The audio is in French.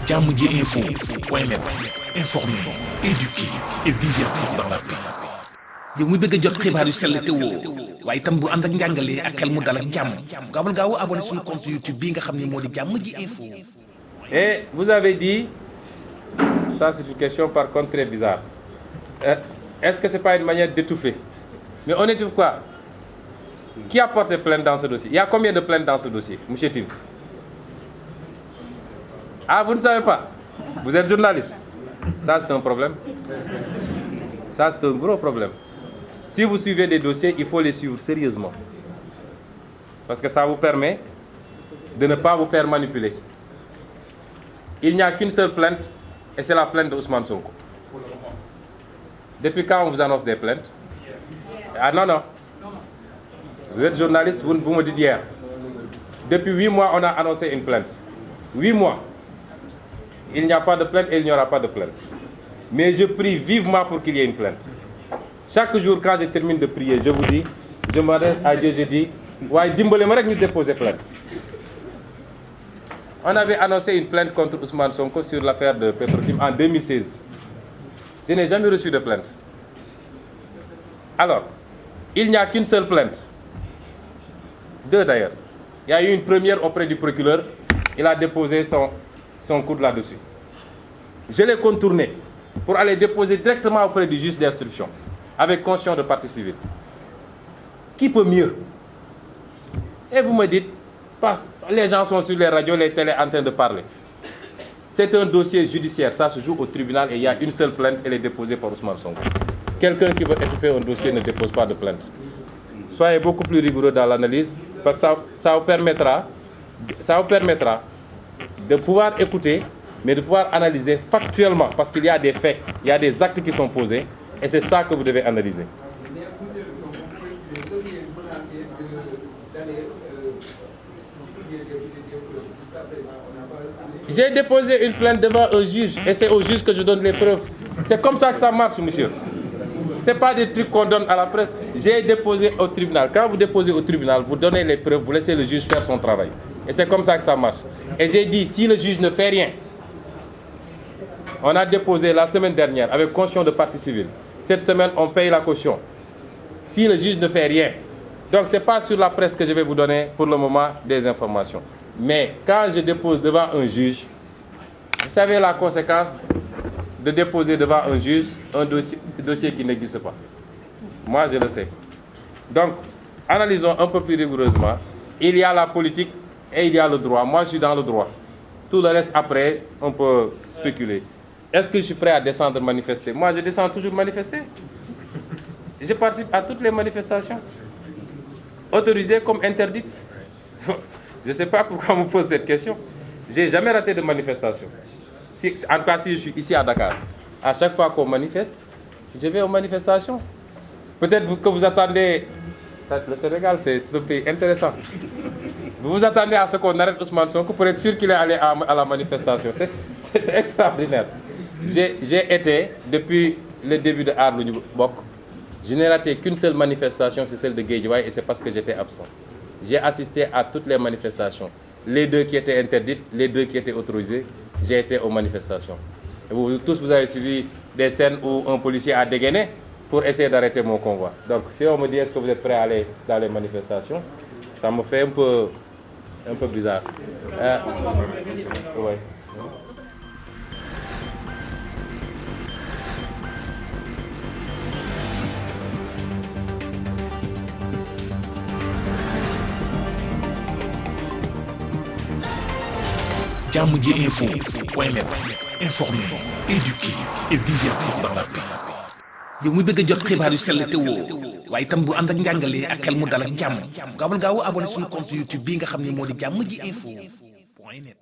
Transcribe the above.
jàmm ji info point net, informer, éduquer et divertir dans la paix. yow muy bëgg a jot xibaar yu sell te woo waaye itam bu ànd ak njàngalee ak xel mu dal ak jàmm gaawal gaaw abonné suñu compte YouTube bi nga xam ne moo di jàmm ji info. Et vous avez dit, ça c'est une question par contre très bizarre, est-ce que c'est pas une manière d'étouffer? Mais on étouffe quoi? Qui a porté plainte dans ce dossier? Il y a combien de plaintes dans ce dossier, M. Tine? Ah, vous ne savez pas? Vous êtes journaliste? Ça c'est un problème. Ça c'est un gros problème. Si vous suivez des dossiers, il faut les suivre sérieusement. Parce que ça vous permet de ne pas vous faire manipuler. Il n'y a qu'une seule plainte, et c'est la plainte de Ousmane Sonko. Depuis quand on vous annonce des plaintes? Ah non, non. Vous êtes journaliste, vous me dites hier. Depuis 8 mois, on a annoncé une plainte. 8 mois. Il n'y a pas de plainte et il n'y aura pas de plainte. Mais je prie vivement pour qu'il y ait une plainte. Chaque jour, quand je termine de prier, je vous dis, je m'adresse à Dieu, je dis, ouais, dimbalez-moi rek ñu déposer plainte. On avait annoncé une plainte contre Ousmane Sonko sur l'affaire de Petrotim en 2016. Je n'ai jamais reçu de plainte. Alors, il n'y a qu'une seule plainte. 2 d'ailleurs. Il y a eu une première auprès du procureur. Il a déposé son coude là-dessus. Je l'ai contourné pour aller déposer directement auprès du juge d'instruction, avec caution de partie civile. Qui peut mieux? Et vous me dites, les gens sont sur les radios, les télés en train de parler. C'est un dossier judiciaire, ça se joue au tribunal et il y a une seule plainte, elle est déposée par Ousmane Sonko. Quelqu'un qui veut étouffer un dossier ne dépose pas de plainte. Soyez beaucoup plus rigoureux dans l'analyse, parce que ça vous permettra de pouvoir écouter, mais de pouvoir analyser factuellement, parce qu'il y a des faits, il y a des actes qui sont posés, et c'est ça que vous devez analyser. J'ai déposé une plainte devant un juge, et c'est au juge que je donne les preuves. C'est comme ça que ça marche, monsieur. Ce n'est pas des trucs qu'on donne à la presse. J'ai déposé au tribunal. Quand vous déposez au tribunal, vous donnez les preuves, vous laissez le juge faire son travail. Et c'est comme ça que ça marche. Et j'ai dit, si le juge ne fait rien, on a déposé la semaine dernière avec caution de partie civile. Cette semaine, on paye la caution. Si le juge ne fait rien, donc ce n'est pas sur la presse que je vais vous donner pour le moment des informations. Mais quand je dépose devant un juge, vous savez la conséquence de déposer devant un juge un dossier qui n'existe pas. Moi, je le sais. Donc, analysons un peu plus rigoureusement. Il y a la politique et il y a le droit. Moi, je suis dans le droit. Tout le reste, après, on peut spéculer. Est-ce que je suis prêt à descendre manifester? Moi, je descends toujours manifester. Je participe à toutes les manifestations. Autorisées comme interdites. Je ne sais pas pourquoi on me pose cette question. Je n'ai jamais raté de manifestation. En tout cas, si je suis ici à Dakar, à chaque fois qu'on manifeste, je vais aux manifestations. Peut-être que vous attendez... Le Sénégal, c'est un pays intéressant. Vous vous attendez à ce qu'on arrête Ousmane Sonko pour être sûr qu'il est allé à la manifestation. C'est extraordinaire. J'ai été, depuis le début de Aar Lu Ñu Bokk, je n'ai raté qu'une seule manifestation, c'est celle de Guédiawaye, et c'est parce que j'étais absent. J'ai assisté à toutes les manifestations. Les 2 qui étaient interdites, les 2 qui étaient autorisées, j'ai été aux manifestations. Et vous tous, vous avez suivi des scènes où un policier a dégainé pour essayer d'arrêter mon convoi. Donc, si on me dit est-ce que vous êtes prêt à aller dans les manifestations, ça me fait un peu bizarre. Ouais. jàmm ji info point net, informer, éduquer et divertir dans la paix. yow muy bëgg a jot xibaar yu sell te woo waaye itam bu ànd ak njàngalee ak xel mu dal ak jàmm gaawal gaaw abonné suñu compte YouTube bi nga xam ne moo di jàmm ji info point net.